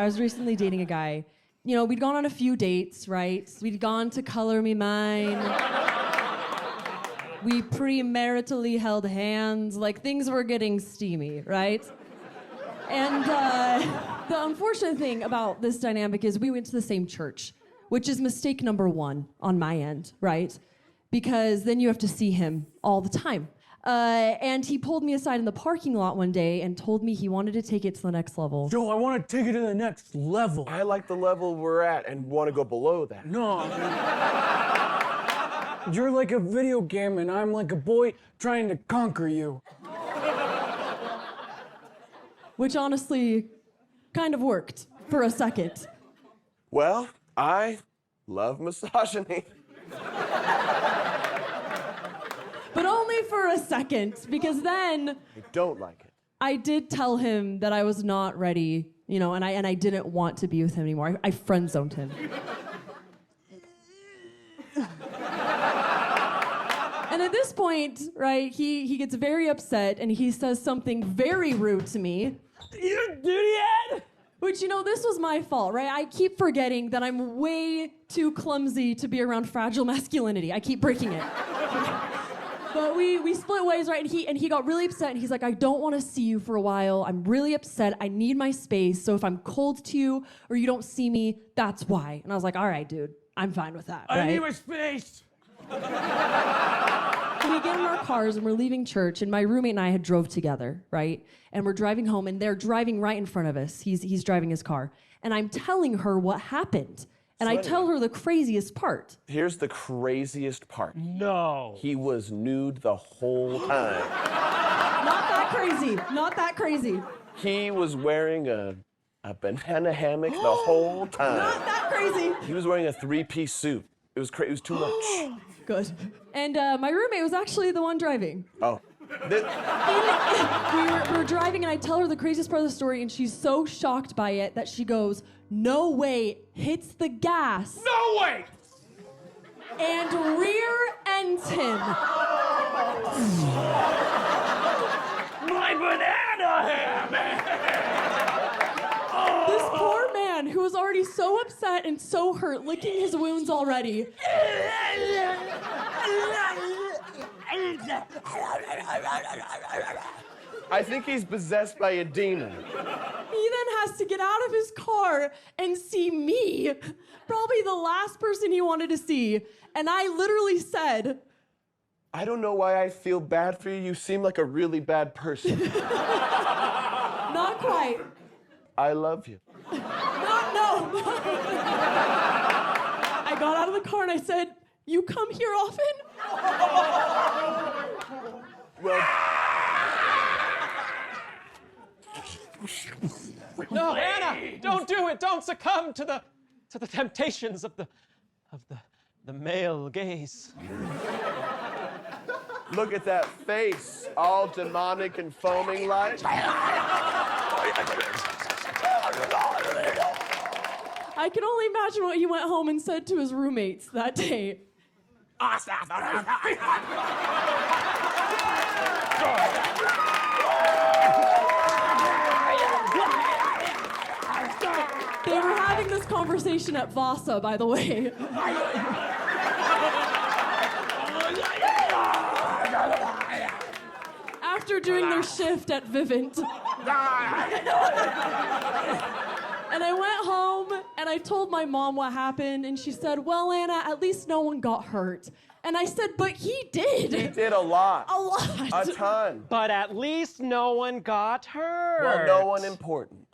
I was recently dating a guy. You know, we'd gone on a few dates, right? We'd gone to Color Me Mine. We premaritally held hands, like things were getting steamy, right? And the unfortunate thing about this dynamic is we went to the same church, which is mistake number one on my end, right? Because then you have to see him all the time. And he pulled me aside in the parking lot one day and told me he wanted to take it to the next level. Joe, I want to take it to the next level. I like the level we're at and want to go below that. No. You're like a video game and I'm like a boy trying to conquer you. Which honestly kind of worked for a second. Well, I love misogyny. But only for a second, because then I don't like it. I did tell him that I was not ready, you know, and I didn't want to be with him anymore. I friend-zoned him. And at this point, right, he gets very upset and he says something very rude to me. You doodyhead! Which, you know, this was my fault, right? I keep forgetting that I'm way too clumsy to be around fragile masculinity. I keep breaking it. But we split ways, right? And he got really upset, and he's like, I don't want to see you for a while. I'm really upset. I need my space. So if I'm cold to you or you don't see me, that's why. And I was like, all right, dude, I'm fine with that, right? I need my space. And we get in our cars and we're leaving church, and my roommate and I had drove together, right? And we're driving home, and they're driving right in front of us. He's driving his car. And I'm telling her what happened. And I tell her the craziest part. Here's the craziest part. No. He was nude the whole time. Not that crazy. Not that crazy. He was wearing a banana hammock the whole time. Not that crazy. He was wearing a three-piece suit. It was it was too much. Good. And my roommate was actually the one driving. Oh. We were driving, and I tell her the craziest part of the story, and she's so shocked by it that she goes, no way, hits the gas. No way! And rear ends him. My banana hammock! This poor man who was already so upset and so hurt, licking his wounds already. I think he's possessed by a demon. He then has to get out of his car and see me, probably the last person he wanted to see. And I literally said, I don't know why I feel bad for you. You seem like a really bad person. not quite. I love you. No. I got out of the car and I said, you come here often? Well, No, Anna, don't do it. Don't succumb to the temptations of the male gaze. look at that face, all demonic and foaming like. I can only imagine what he went home and said to his roommates that day. They were having this conversation at Vasa, by the way. After doing their shift at Vivint. And I went home and I told my mom what happened, and she said, well, Anna, at least no one got hurt. And I said, but he did. He did a lot. A lot. A ton. But at least no one got hurt. Well, no one important.